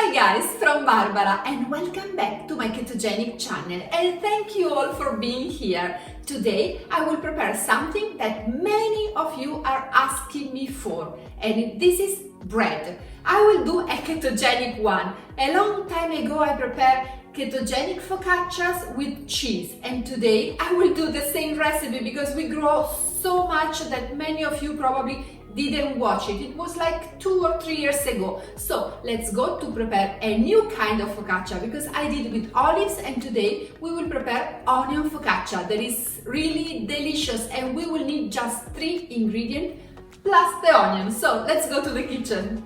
Hi guys, from Barbara and welcome back to my ketogenic channel and thank you all for being here. Today I will prepare something that many of you are asking me for and this is bread. I will do a ketogenic one. A long time ago I prepared ketogenic focaccias with cheese and today I will do the same recipe because we grow so much that many of you probably didn't watch it. It was like 2 or 3 years ago. So let's go to prepare a new kind of focaccia because I did it with olives and today we will prepare onion focaccia that is really delicious and we will need just 3 ingredients plus the onion. So let's go to the kitchen.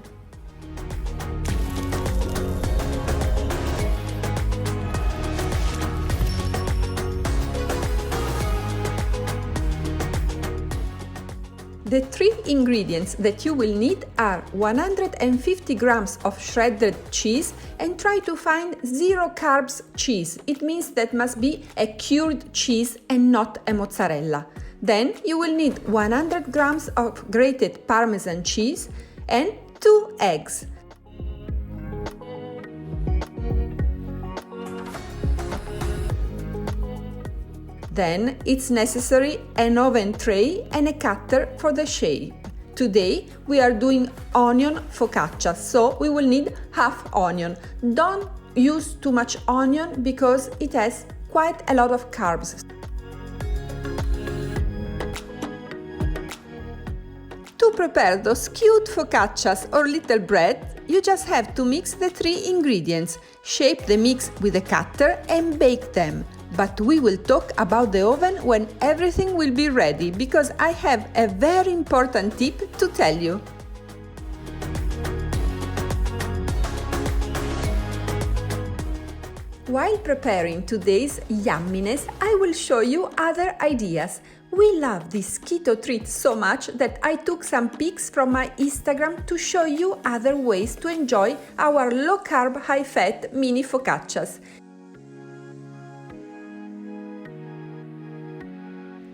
The 3 ingredients that you will need are 150 grams of shredded cheese and try to find 0 carbs cheese. It means that must be a cured cheese and not a mozzarella. Then you will need 100 grams of grated parmesan cheese and 2 eggs. Then it's necessary an oven tray and a cutter for the shape. Today we are doing onion focaccia, so we will need half onion. Don't use too much onion because it has quite a lot of carbs. To prepare those cute focaccias or little bread, you just have to mix the 3 ingredients, shape the mix with a cutter and bake them. But we will talk about the oven when everything will be ready because I have a very important tip to tell you. While preparing today's yumminess, I will show you other ideas. We love this keto treat so much that I took some pics from my Instagram to show you other ways to enjoy our low-carb, high-fat mini focaccias.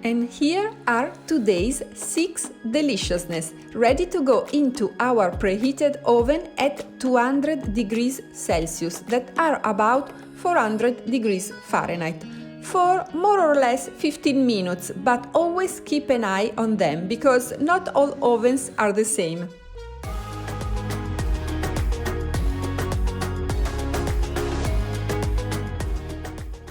And here are today's 6 deliciousness, ready to go into our preheated oven at 200 degrees Celsius, that are about 400 degrees Fahrenheit, for more or less 15 minutes, but always keep an eye on them because not all ovens are the same.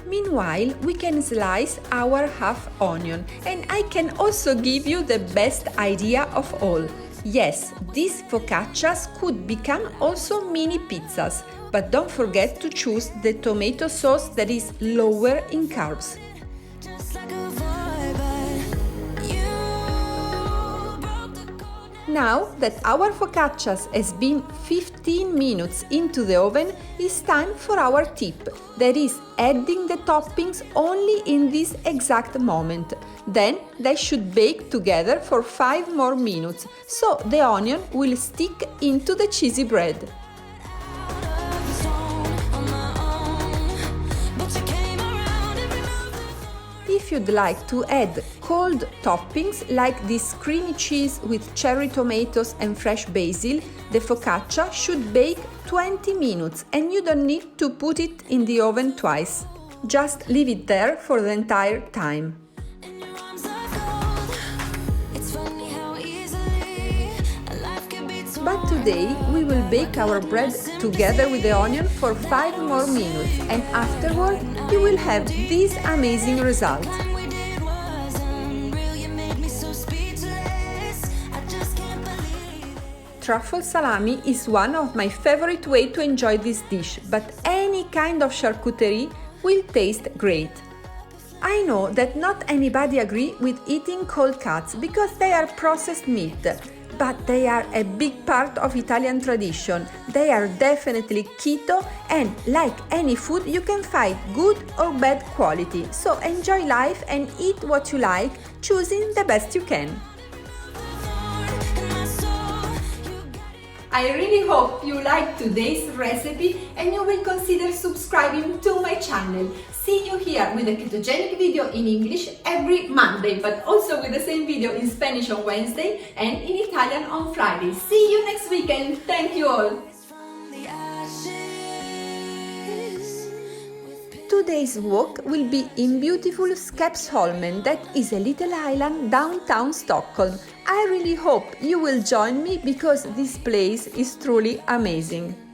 Meanwhile, we can slice our half onion and I can also give you the best idea of all. Yes, these focaccias could become also mini pizzas, but don't forget to choose the tomato sauce that is lower in carbs. Now that our focaccias has been 15 minutes into the oven, it's time for our tip, that is adding the toppings only in this exact moment. Then they should bake together for 5 more minutes, so the onion will stick into the cheesy bread. If you'd like to add cold toppings like this creamy cheese with cherry tomatoes and fresh basil, the focaccia should bake 20 minutes and you don't need to put it in the oven twice. Just leave it there for the entire time. But today we will bake our bread together with the onion for 5 more minutes and afterward you will have this amazing result. Truffle salami is one of my favorite ways to enjoy this dish, but any kind of charcuterie will taste great. I know that not anybody agrees with eating cold cuts because they are processed meat. But they are a big part of Italian tradition. They are definitely keto and like any food you can find good or bad quality. So enjoy life and eat what you like, choosing the best you can. I really hope you liked today's recipe and you will consider subscribing to my channel. See you here with a ketogenic video in English every Monday, but also with the same video in Spanish on Wednesday and in Italian on Friday. See you next weekend. Thank you all. Today's walk will be in beautiful Skeppsholmen, that is a little island downtown Stockholm. I really hope you will join me because this place is truly amazing.